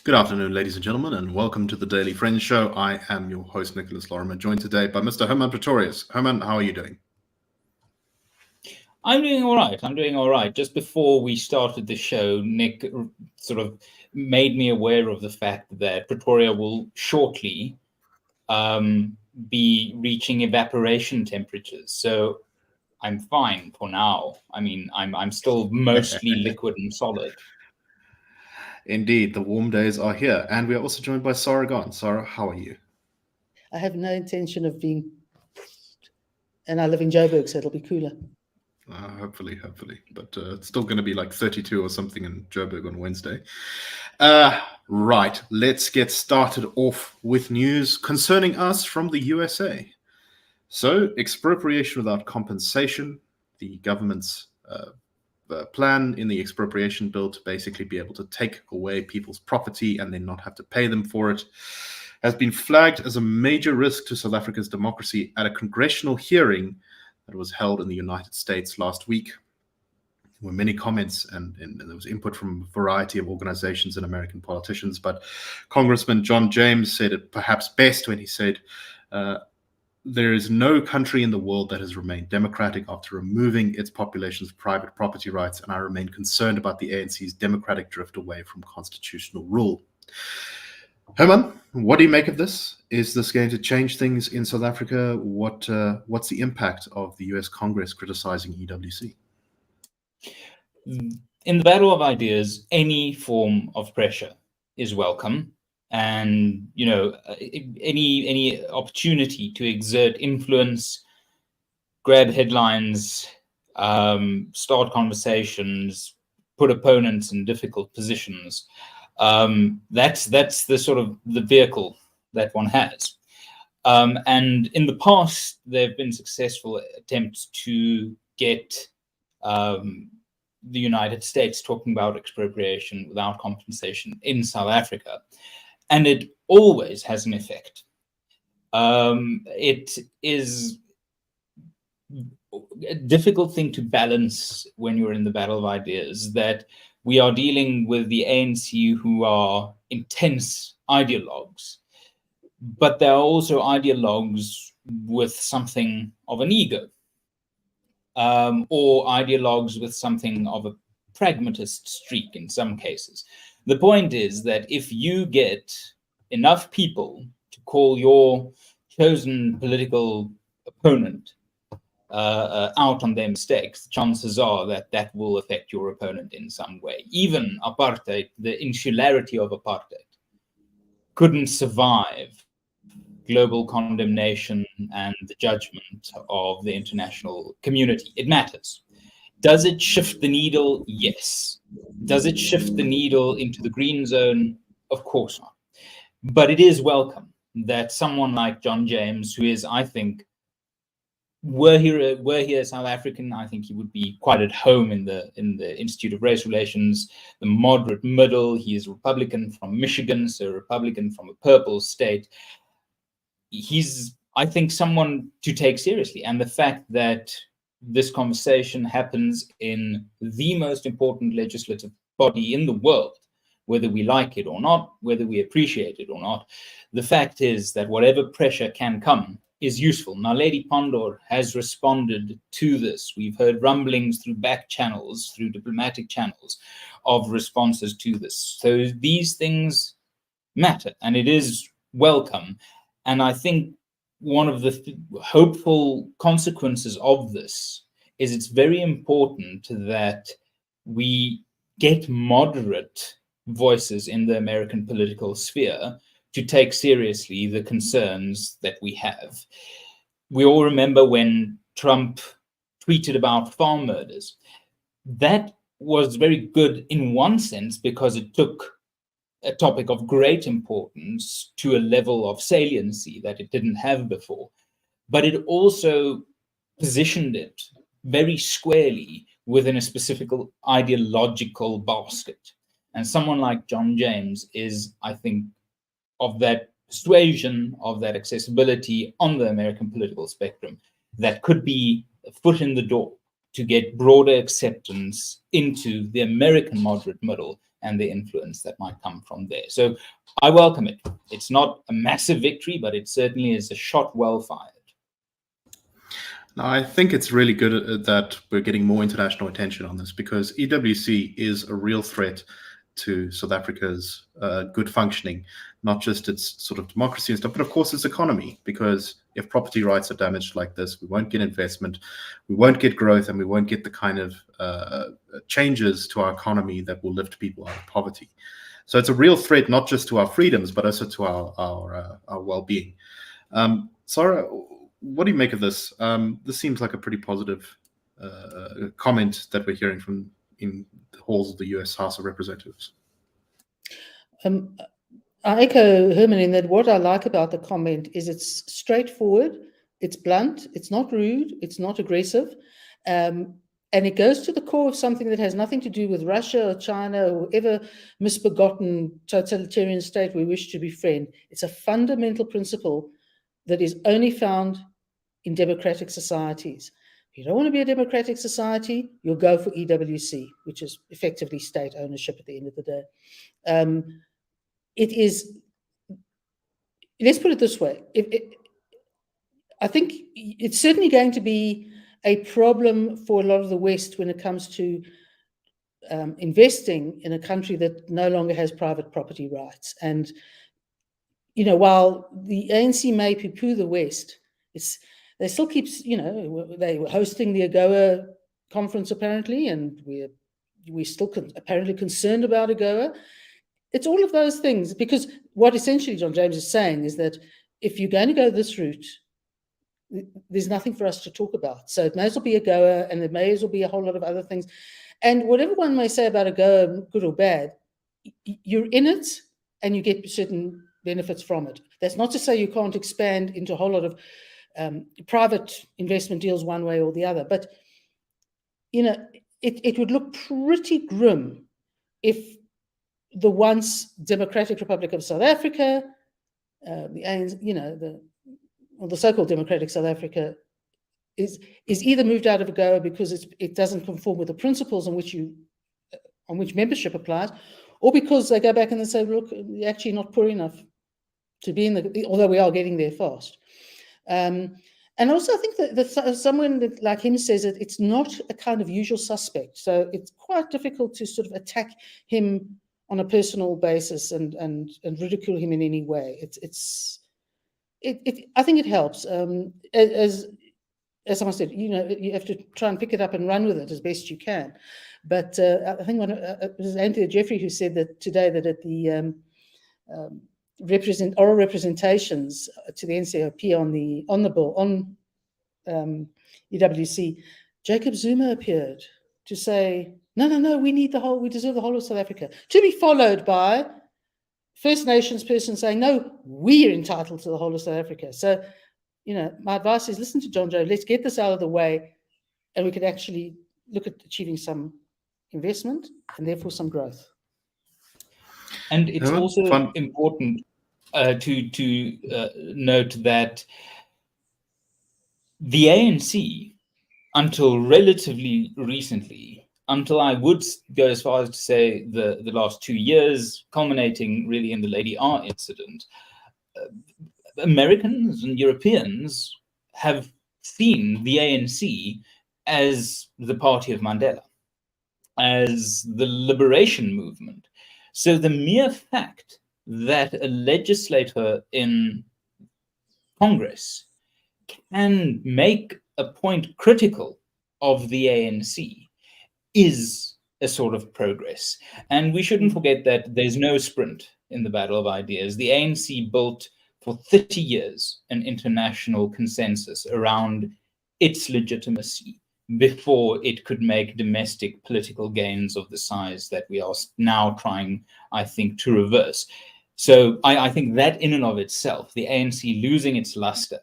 Good afternoon, ladies and gentlemen, and welcome to the Daily Friends Show. I am your host, Nicholas Lorimer, joined today by Mr. Hermann Pretorius. Hermann, how are you doing? I'm doing all right. Just before we started the show, Nick sort of made me aware of the fact that Pretoria will shortly be reaching evaporation temperatures. So I'm fine for now. I mean, I'm still mostly liquid and solid. Indeed, the warm days are here. And we are also joined by Sara Gon. Sara, how are you? I have no intention of being, and I live in Joburg, so it'll be cooler. Hopefully. But it's still going to be like 32 or something in Joburg on Wednesday. Right, let's get started off with news concerning us from the USA. So, expropriation without compensation, the government's plan in the expropriation bill to basically be able to take away people's property and then not have to pay them for it, has been flagged as a major risk to South Africa's democracy at a congressional hearing that was held in the United States last week. There were many comments and there was input from a variety of organizations and American politicians, but Congressman John James said it perhaps best when he said, there is no country in the world that has remained democratic after removing its population's private property rights, and I remain concerned about the ANC's democratic drift away from constitutional rule. Herman, what do you make of this? Is this going to change things in South Africa? What's the impact of the US Congress criticizing EWC? In the battle of ideas, any form of pressure is welcome. And, you know, any opportunity to exert influence, grab headlines, start conversations, put opponents in difficult positions, that's the sort of the vehicle that one has. And in the past, there have been successful attempts to get the United States talking about expropriation without compensation in South Africa. And it always has an effect. It is a difficult thing to balance when you're in the battle of ideas, that we are dealing with the ANC, who are intense ideologues, but there are also ideologues with something of an ego, or ideologues with something of a pragmatist streak in some cases. The point is that if you get enough people to call your chosen political opponent out on their mistakes, the chances are that that will affect your opponent in some way. Even apartheid, the insularity of apartheid, couldn't survive global condemnation and the judgment of the international community. It matters. Does it shift the needle? Yes. Does it shift the needle into the green zone? Of course not. But it is welcome that someone like John James, who is, I think, were he a South African, I think he would be quite at home in the Institute of Race Relations, the moderate middle. He is a Republican from Michigan, so a Republican from a purple state. He's, I think, someone to take seriously. And the fact that this conversation happens in the most important legislative body in the world, whether we like it or not, whether we appreciate it or not, the fact is that whatever pressure can come is useful. Now, Lady Pandor has responded to this. We've heard rumblings through back channels, through diplomatic channels, of responses to this. So these things matter, and it is welcome. And I think one of the hopeful consequences of this is it's very important that we get moderate voices in the American political sphere to take seriously the concerns that we have. We all remember when Trump tweeted about farm murders. That was very good in one sense because it took a topic of great importance to a level of saliency that it didn't have before. But it also positioned it very squarely within a specific ideological basket. And someone like John James is, I think, of that persuasion, of that accessibility on the American political spectrum that could be a foot in the door to get broader acceptance into the American moderate middle and the influence that might come from there. So I welcome it. It's not a massive victory, but it certainly is a shot well fired. Now, I think it's really good that we're getting more international attention on this, because EWC is a real threat to South Africa's good functioning, not just its sort of democracy and stuff, but of course its economy, because if property rights are damaged like this, we won't get investment, we won't get growth, and we won't get the kind of changes to our economy that will lift people out of poverty. So it's a real threat, not just to our freedoms, but also to our well-being. Sara, what do you make of this? This seems like a pretty positive comment that we're hearing from in the halls of the US House of Representatives. I echo Herman in that what I like about the comment is it's straightforward, it's blunt, it's not rude, it's not aggressive, and it goes to the core of something that has nothing to do with Russia or China or whatever misbegotten totalitarian state we wish to befriend. It's a fundamental principle that is only found in democratic societies. If you don't want to be a democratic society, you'll go for EWC, which is effectively state ownership at the end of the day. It is, let's put it this way, I think it's certainly going to be a problem for a lot of the West when it comes to investing in a country that no longer has private property rights. And, you know, while the ANC may poo-poo the West, they still keep, you know, they were hosting the AGOA conference apparently, and we're still apparently concerned about AGOA. It's all of those things, because what essentially John James is saying is that if you're going to go this route, there's nothing for us to talk about. So it may as well be AGOA, and there may as well be a whole lot of other things. And whatever one may say about AGOA, good or bad, you're in it and you get certain benefits from it. That's not to say you can't expand into a whole lot of private investment deals one way or the other. But, you know, it would look pretty grim if the once Democratic Republic of South Africa, the ANC, you know, the so-called Democratic South Africa is either moved out of AGOA because it doesn't conform with the principles on which membership applies, or because they go back and they say, look, you're actually not poor enough to be in although we are getting there fast. And also I think that someone that, like him, says that it's not a kind of usual suspect. So it's quite difficult to sort of attack him on a personal basis and ridicule him in any way. I think it helps. As someone said, you know, you have to try and pick it up and run with it as best you can. But I think it was Anthony Jeffrey who said that today, that at the oral representations to the NCOP on the bill on EWC, Jacob Zuma appeared to say, no, we deserve the whole of South Africa, to be followed by First Nations person saying, no, we're entitled to the whole of South Africa. So, you know, my advice is listen to John James, let's get this out of the way, and we could actually look at achieving some investment and therefore some growth. And it's also important to note that the ANC, until relatively recently, until I would go as far as to say the last 2 years, culminating really in the Lady R incident, Americans and Europeans have seen the ANC as the party of Mandela, as the liberation movement. So the mere fact that a legislator in Congress can make a point critical of the ANC is a sort of progress. And we shouldn't forget that there's no sprint in the battle of ideas. The ANC built for 30 years an international consensus around its legitimacy before it could make domestic political gains of the size that we are now trying, I think, to reverse. So I think that in and of itself, the ANC losing its luster,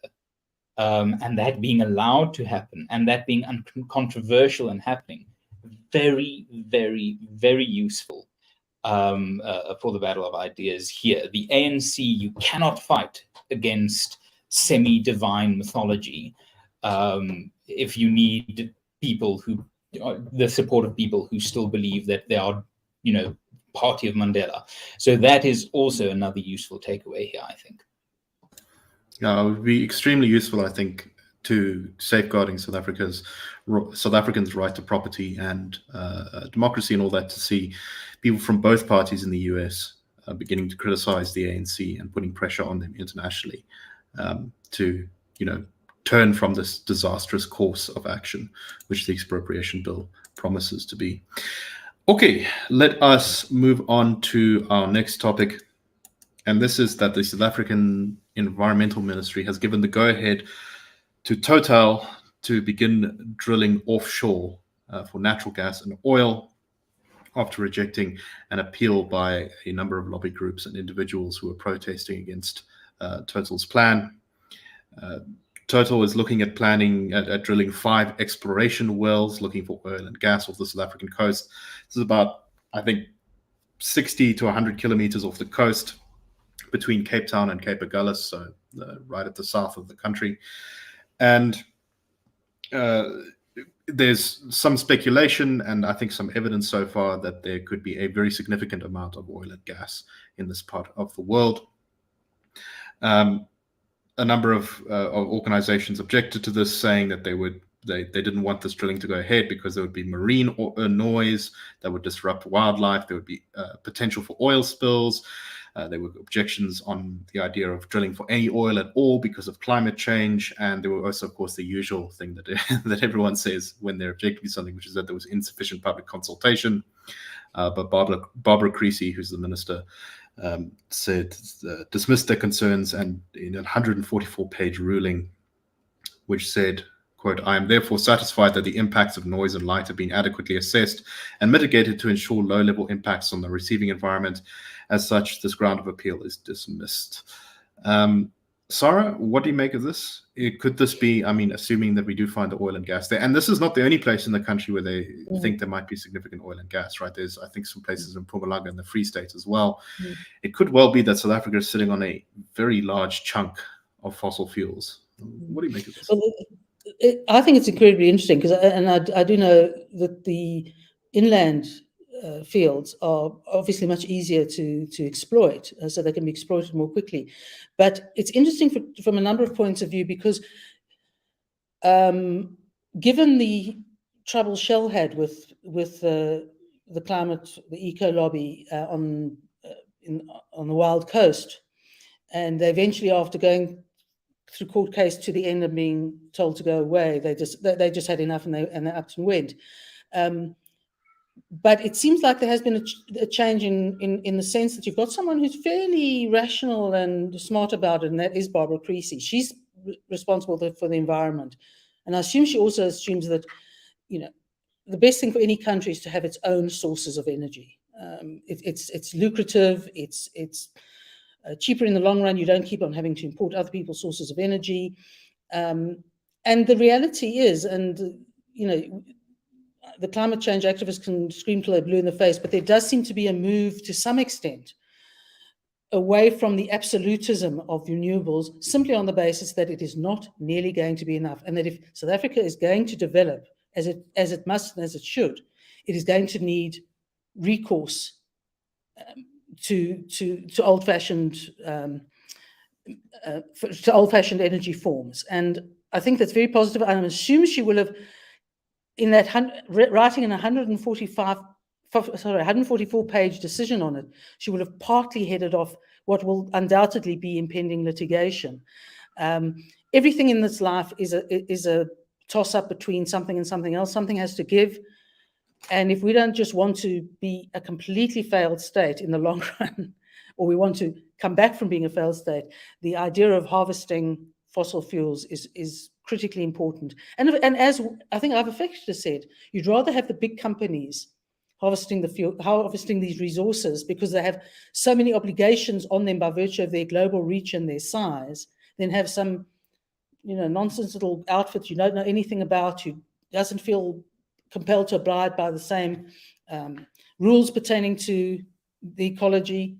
and that being allowed to happen, and that being uncontroversial and happening, very, very, very useful. for the battle of ideas here. The ANC, you cannot fight against semi-divine mythology if you need people who, the support of people who still believe that they are, party of Mandela. So that is also another useful takeaway here, I think. Yeah, it would be extremely useful, I think, to safeguarding South Africans' right to property and democracy and all that, to see people from both parties in the US beginning to criticize the ANC and putting pressure on them internationally to, turn from this disastrous course of action, which the expropriation bill promises to be. Okay, let us move on to our next topic. And this is that the South African Environmental Ministry has given the go-ahead to Total to begin drilling offshore for natural gas and oil, after rejecting an appeal by a number of lobby groups and individuals who are protesting against Total's plan. Total is looking at planning at drilling 5 exploration wells looking for oil and gas off the South African coast. This is about, I think, 60 to 100 kilometers off the coast between Cape Town and Cape Agulhas, so right at the south of the country. And there's some speculation and I think some evidence so far that there could be a very significant amount of oil and gas in this part of the world. A number of organizations objected to this, saying that they didn't want this drilling to go ahead because there would be marine noise that would disrupt wildlife. There would be potential for oil spills. There were objections on the idea of drilling for any oil at all because of climate change. And there were also, of course, the usual thing that that everyone says when they're objecting to something, which is that there was insufficient public consultation. But Barbara Creecy, who's the minister, dismissed their concerns, and in a 144-page ruling, which said, quote, "I am therefore satisfied that the impacts of noise and light have been adequately assessed and mitigated to ensure low-level impacts on the receiving environment. As such, this ground of appeal is dismissed." Sarah, what do you make of this? Could this be, assuming that we do find the oil and gas there, and this is not the only place in the country where they think there might be significant oil and gas, right? There's, I think, some places in Mpumalanga and the Free State as well. It could well be that South Africa is sitting on a very large chunk of fossil fuels. What do you make of this? Well, I think it's incredibly interesting because, I do know that the inland fields are obviously much easier to exploit, so they can be exploited more quickly. But it's interesting from a number of points of view because, given the trouble Shell had with the climate, the eco lobby on the Wild Coast, and they eventually, after going through court case to the end of being told to go away, they just had enough, and they upped and went. But it seems like there has been a change in the sense that you've got someone who's fairly rational and smart about it, and that is Barbara Creecy. She's responsible for the environment, and I assume she also assumes that, the best thing for any country is to have its own sources of energy. It's lucrative. It's cheaper in the long run. You don't keep on having to import other people's sources of energy. And the reality is, the climate change activists can scream till they're blue in the face, but there does seem to be a move to some extent away from the absolutism of renewables, simply on the basis that it is not nearly going to be enough. And that if South Africa is going to develop as it must and as it should, it is going to need recourse to old-fashioned energy forms. And I think that's very positive. I assume she will have, in that writing in 144-page decision on it, she will have partly headed off what will undoubtedly be impending litigation. Everything in this life is a toss-up between something and something else. Something has to give. And if we don't just want to be a completely failed state in the long run, or we want to come back from being a failed state, the idea of harvesting fossil fuels is critically important. And as I think I've effectively said, you'd rather have the big companies harvesting these resources because they have so many obligations on them by virtue of their global reach and their size, than have some, nonsense little outfit you don't know anything about, who doesn't feel compelled to abide by the same rules pertaining to the ecology.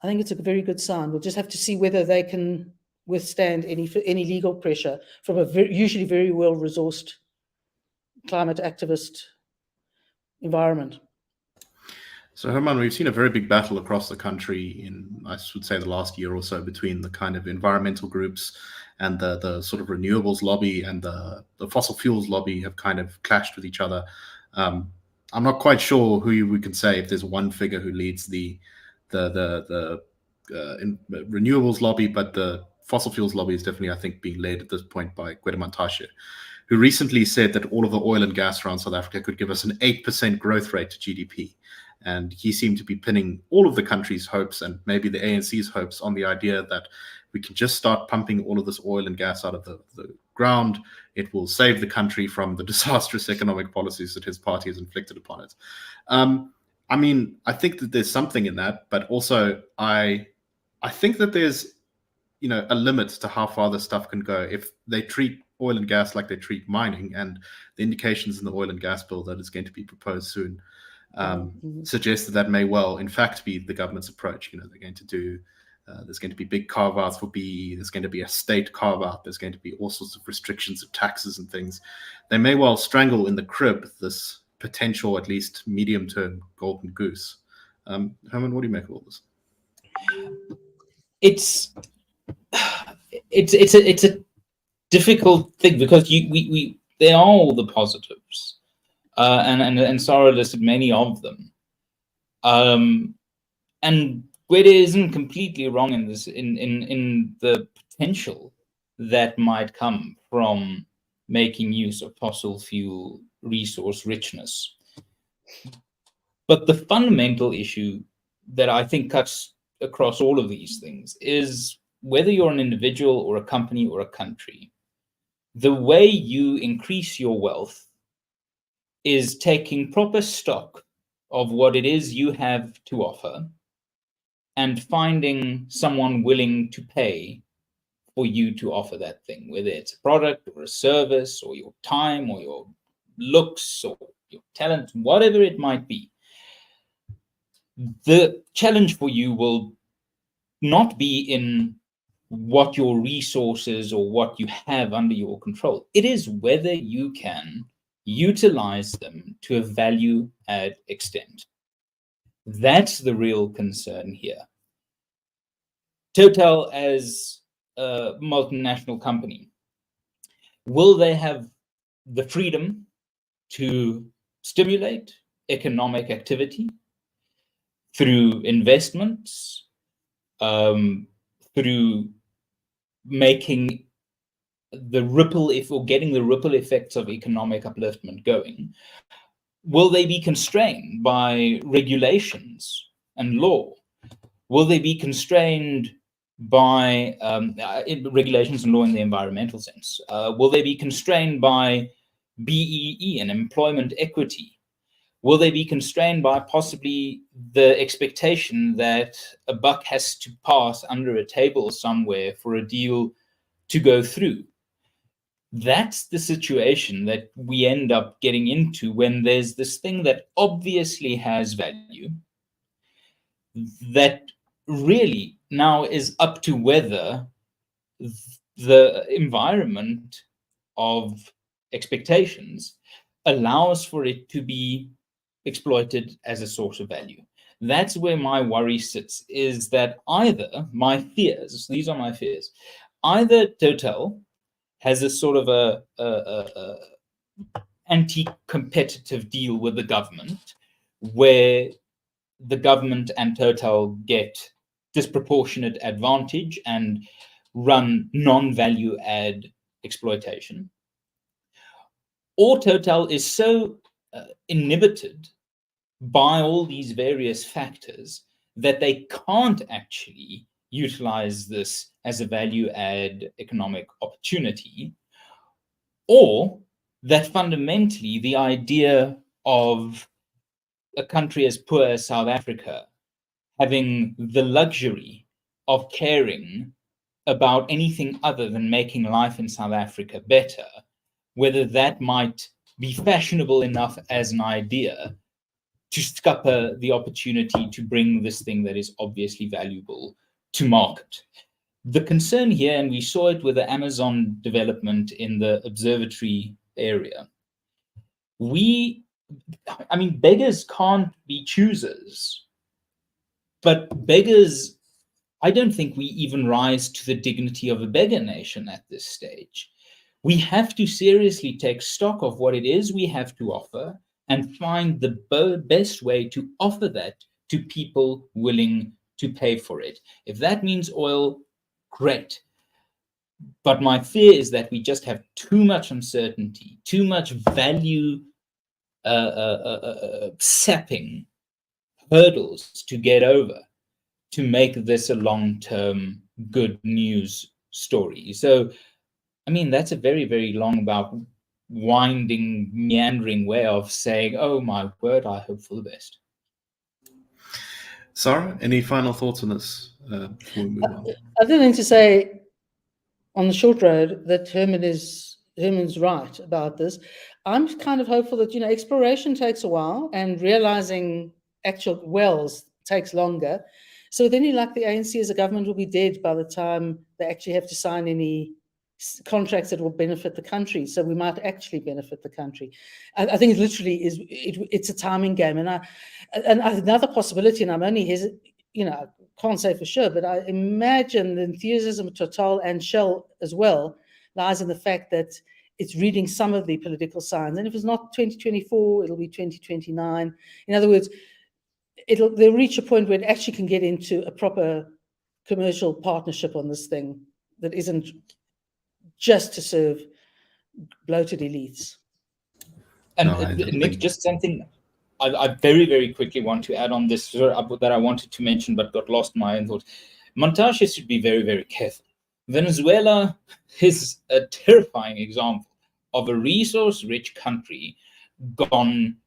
I think it's a very good sign. We'll just have to see whether they can withstand any legal pressure from a usually very well-resourced climate activist environment. So, Herman, we've seen a very big battle across the country in, I would say, the last year or so between the kind of environmental groups and the sort of renewables lobby and the fossil fuels lobby have kind of clashed with each other. I'm not quite sure who we can say if there's one figure who leads the renewables lobby, but the fossil fuels lobby is definitely, I think, being led at this point by Gwedemantashe, who recently said that all of the oil and gas around South Africa could give us an 8% growth rate to GDP. And he seemed to be pinning all of the country's hopes and maybe the ANC's hopes on the idea that we can just start pumping all of this oil and gas out of the ground. It will save the country from the disastrous economic policies that his party has inflicted upon it. I mean, I think that there's something in that, but also I think that there's, you know, a limit to how far this stuff can go. If they treat oil and gas like they treat mining, and the indications in the oil and gas bill that is going to be proposed soon suggest that may well, in fact, be the government's approach. You know, they're going to do, there's going to be big carve-outs for BE, there's going to be a state carve-out, there's going to be all sorts of restrictions of taxes and things. They may well strangle in the crib this potential, at least medium-term golden goose. Herman, what do you make of all this? It's a difficult thing because there are all the positives. And Sara listed many of them. And Gwede isn't completely wrong in this, in the potential that might come from making use of fossil fuel resource richness. But the fundamental issue that I think cuts across all of these things is whether you're an individual or a company or a country, the way you increase your wealth is taking proper stock of what it is you have to offer and finding someone willing to pay for you to offer that thing, whether it's a product or a service or your time or your looks or your talent, whatever it might be. The challenge for you will not be in what your resources or what you have under your control. It is whether you can utilize them to a value add extent. That's the real concern here. Total as a multinational company, will they have the freedom to stimulate economic activity through investments, through making the ripple, getting the ripple effects of economic upliftment going? Will they be constrained by regulations and law? Will they be constrained by regulations and law in the environmental sense? Will they be constrained by BEE and employment equity? Will they be constrained by possibly the expectation that a buck has to pass under a table somewhere for a deal to go through? That's the situation that we end up getting into when there's this thing that obviously has value that really now is up to whether the environment of expectations allows for it to be exploited as a source of value. That's where my worry sits, is that either my fears, these are my fears, either Total has a sort of a anti-competitive deal with the government where the government and Total get disproportionate advantage and run non-value add exploitation, or Total is so inhibited by all these various factors that they can't actually utilize this as a value add economic opportunity, or that fundamentally the idea of a country as poor as South Africa having the luxury of caring about anything other than making life in South Africa better, whether that might be fashionable enough as an idea to scupper the opportunity to bring this thing that is obviously valuable to market. The concern here, and we saw it with the Amazon development in the observatory area, beggars can't be choosers, but beggars, I don't think we even rise to the dignity of a beggar nation at this stage. We have to seriously take stock of what it is we have to offer and find the best way to offer that to people willing to pay for it. If that means oil, great. But my fear is that we just have too much uncertainty, too much value sapping hurdles to get over to make this a long-term good news story. So, I mean, that's a very, very long, about winding, meandering way of saying, oh my word, I hope for the best. Sarah, any final thoughts on this before we move on? Other than to say, on the short road, that Herman's right about this. I'm kind of hopeful that, exploration takes a while and realizing actual wells takes longer. So then the ANC as a government will be dead by the time they actually have to sign any contracts that will benefit the country. So we might actually benefit the country. I think it literally is. It's a timing game, and another possibility. And I'm only can't say for sure, but I imagine the enthusiasm of Total and Shell as well lies in the fact that it's reading some of the political signs. And if it's not 2024, it'll be 2029. In other words, they'll reach a point where it actually can get into a proper commercial partnership on this thing that isn't just to serve bloated elites. And Nick, just something I very, very quickly want to add on this that I wanted to mention but got lost in my own thoughts. Montage should be very, very careful. Venezuela is a terrifying example of a resource-rich country gone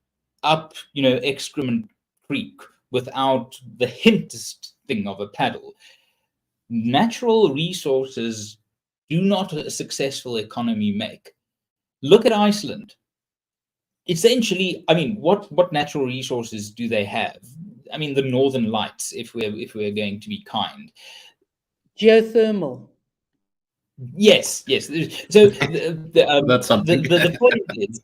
up, excrement creek without the hintest thing of a paddle. Natural resources do not a successful economy make. Look at Iceland. Essentially, what natural resources do they have? The northern lights, if we're going to be kind. Geothermal. Yes. So that's something. The point is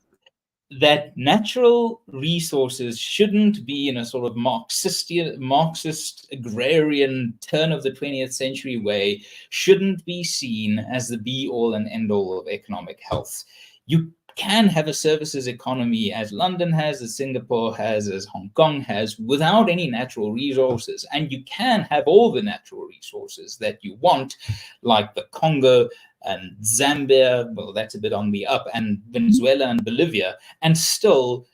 that natural resources shouldn't be in a sort of Marxist agrarian turn of the 20th century way, shouldn't be seen as the be-all and end-all of economic health. You can have a services economy as London has, as Singapore has, as Hong Kong has, without any natural resources. And you can have all the natural resources that you want, like the Congo and Zambia, well, that's a bit on the up, and Venezuela and Bolivia, and still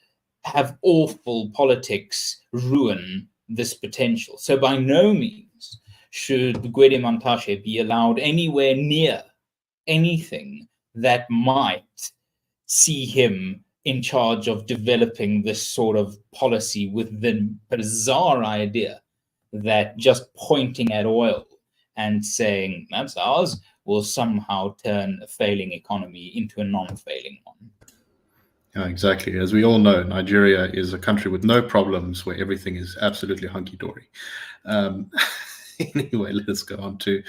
have awful politics ruin this potential. So by no means should Gwede Mantashe be allowed anywhere near anything that might see him in charge of developing this sort of policy with the bizarre idea that just pointing at oil and saying that's ours will somehow turn a failing economy into a non-failing one. Yeah, exactly. As we all know, Nigeria is a country with no problems where everything is absolutely hunky-dory. Anyway, let us go on to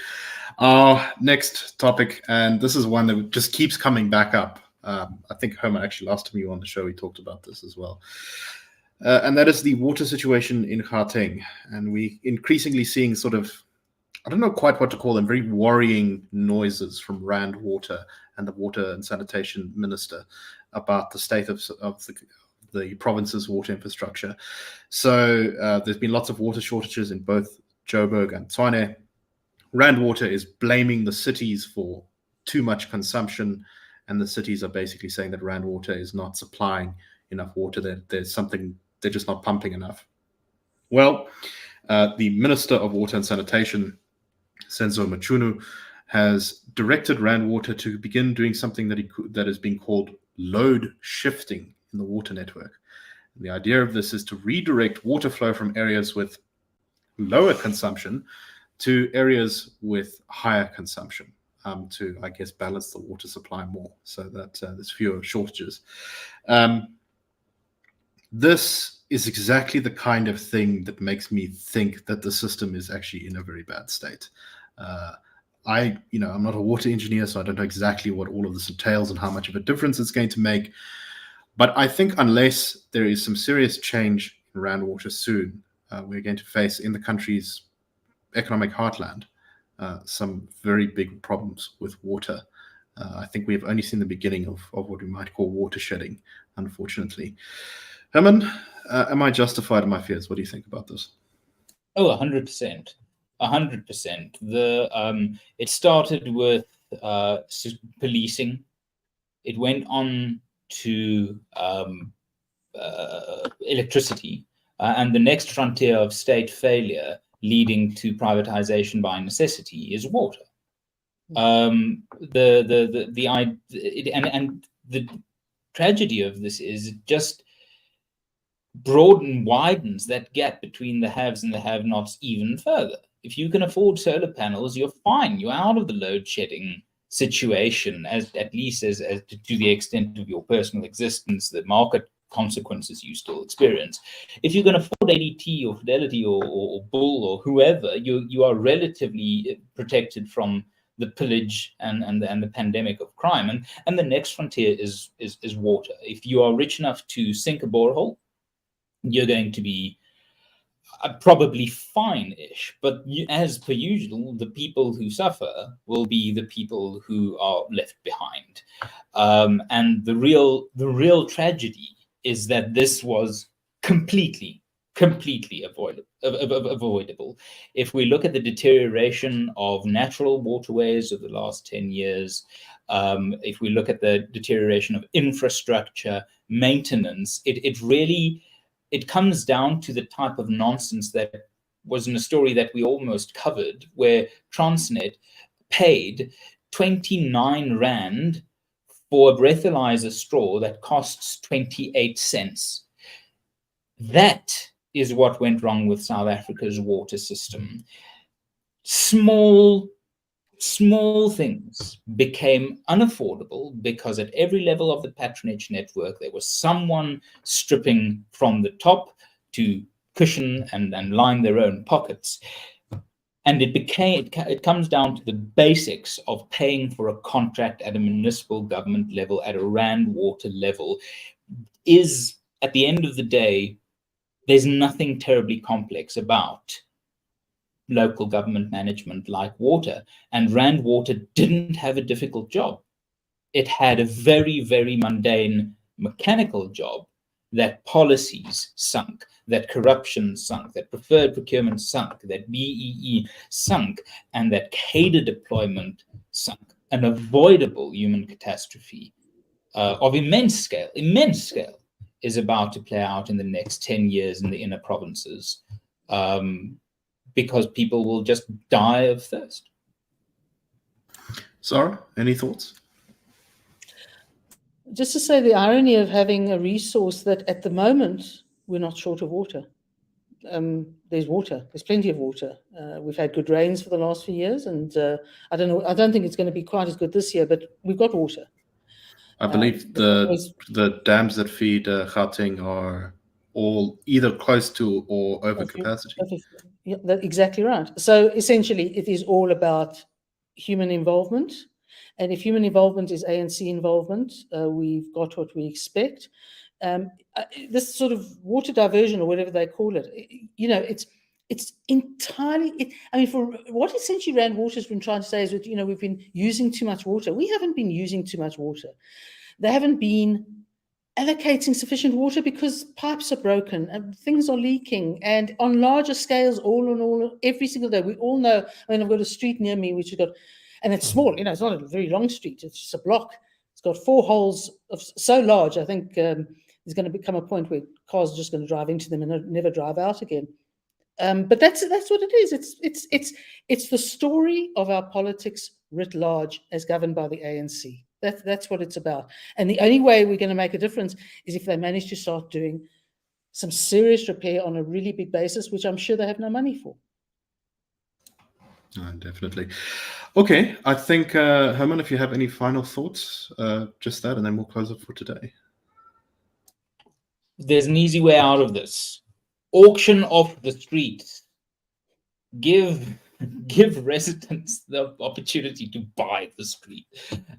our next topic. And this is one that just keeps coming back up. I think Hermann, actually, last time you were on the show, we talked about this as well. And that is the water situation in Gauteng. And we increasingly seeing sort of, I don't know quite what to call them, very worrying noises from Rand Water and the Water and Sanitation Minister about the state of the province's water infrastructure. So there's been lots of water shortages in both Joburg and Tshwane. Rand Water is blaming the cities for too much consumption, and the cities are basically saying that Rand Water is not supplying enough water, that there's something, they're just not pumping enough. Well, the Minister of Water and Sanitation, Senzo Machunu, has directed Rand Water to begin doing something that is being called load shifting in the water network. And the idea of this is to redirect water flow from areas with lower consumption to areas with higher consumption, to, I guess, balance the water supply more so that there's fewer shortages. This is exactly the kind of thing that makes me think that the system is actually in a very bad state. I'm not a water engineer, so I don't know exactly what all of this entails and how much of a difference it's going to make. But I think unless there is some serious change in Rand Water soon, we're going to face in the country's economic heartland some very big problems with water. I think we have only seen the beginning of what we might call water shedding, unfortunately. Herman, am I justified in my fears? What do you think about this? Oh, 100%. 100%. It started with policing. It went on to electricity, and the next frontier of state failure leading to privatization by necessity is water. And the tragedy of this is it just widens that gap between the haves and the have-nots even further. If you can afford solar panels, you're fine. You're out of the load shedding situation, at least as to the extent of your personal existence, the market consequences you still experience. If you can afford ADT or Fidelity or Bull or whoever, you are relatively protected from the pillage and the pandemic of crime. And the next frontier is water. If you are rich enough to sink a borehole, you're going to be probably fine-ish, but as per usual, the people who suffer will be the people who are left behind. And the real tragedy is that this was completely avoidable. If we look at the deterioration of natural waterways of the last 10 years, if we look at the deterioration of infrastructure, maintenance, it comes down to the type of nonsense that was in a story that we almost covered, where Transnet paid 29 Rand for a breathalyzer straw that costs 28 cents. That is what went wrong with South Africa's water system. Small things became unaffordable because at every level of the patronage network, there was someone stripping from the top to cushion and line their own pockets. And it comes down to the basics of paying for a contract at a municipal government level, at a Rand Water level, is, at the end of the day, there's nothing terribly complex about local government management like water. And Rand Water didn't have a difficult job. It had a very, very mundane mechanical job that policies sunk, that corruption sunk, that preferred procurement sunk, that BEE sunk, and that cadre deployment sunk. An avoidable human catastrophe of immense scale is about to play out in the next 10 years in the inner provinces. Because people will just die of thirst. Sara, any thoughts? Just to say the irony of having a resource that at the moment we're not short of water. There's water. There's plenty of water. We've had good rains for the last few years, and I don't think it's going to be quite as good this year, but we've got water. I believe the dams that feed Gauteng are all either close to or over capacity. Yeah, that's exactly right. So essentially, it is all about human involvement. And if human involvement is ANC involvement, we've got what we expect. This sort of water diversion, or whatever they call it, it's entirely. For what essentially Rand Water has been trying to say is that we've been using too much water. We haven't been using too much water. They haven't been allocating sufficient water because pipes are broken and things are leaking, and on larger scales, every single day. We all know. I've got a street near me which has got, and it's small. It's not a very long street. It's just a block. It's got 4 holes so large. I think there's going to become a point where cars are just going to drive into them and never drive out again. But that's what it is. It's the story of our politics writ large as governed by the ANC. That's what it's about. And the only way we're going to make a difference is if they manage to start doing some serious repair on a really big basis, which I'm sure they have no money for. Definitely. Okay, I think, Herman, if you have any final thoughts, just that, and then we'll close it for today. there's an easy way out of this. Auction off the streets. Give residents the opportunity to buy the street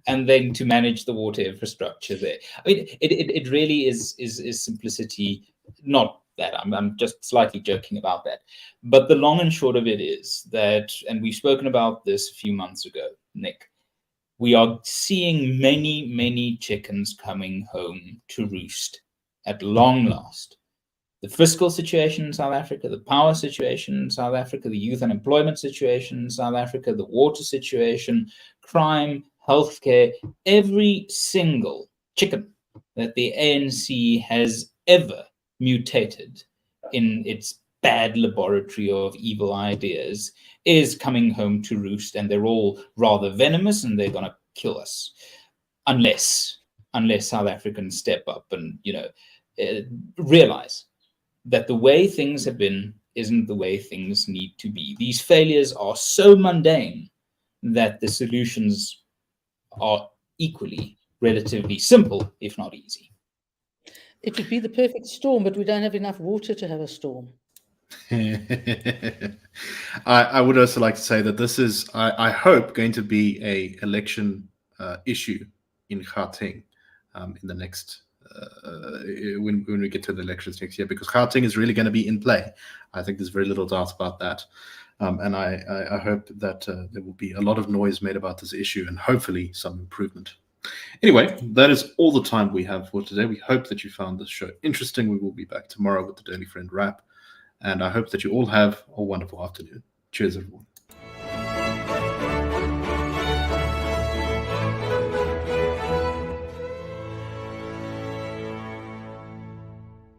and then to manage the water infrastructure there. I mean, it really is simplicity. Not that I'm just slightly joking about that, but the long and short of it is that, and we've spoken about this a few months ago, Nick, we are seeing many chickens coming home to roost at long last. The fiscal situation in South Africa, the power situation in South Africa, the youth unemployment situation in South Africa, the water situation, crime, healthcare, every single chicken that the ANC has ever mutated in its bad laboratory of evil ideas is coming home to roost, and they're all rather venomous, and they're going to kill us unless South Africans step up and realize that the way things have been isn't the way things need to be. These failures are so mundane that the solutions are equally relatively simple, if not easy. It would be the perfect storm, but we don't have enough water to have a storm. I would also like to say that this is, I hope, going to be a election issue in Gauteng in the next when we get to the elections next year, because Gauteng is really going to be in play. I think there's very little doubt about that. And I hope that there will be a lot of noise made about this issue and hopefully some improvement. Anyway, that is all the time we have for today. We hope that you found this show interesting. We will be back tomorrow with the Daily Friend Wrap. And I hope that you all have a wonderful afternoon. Cheers, everyone.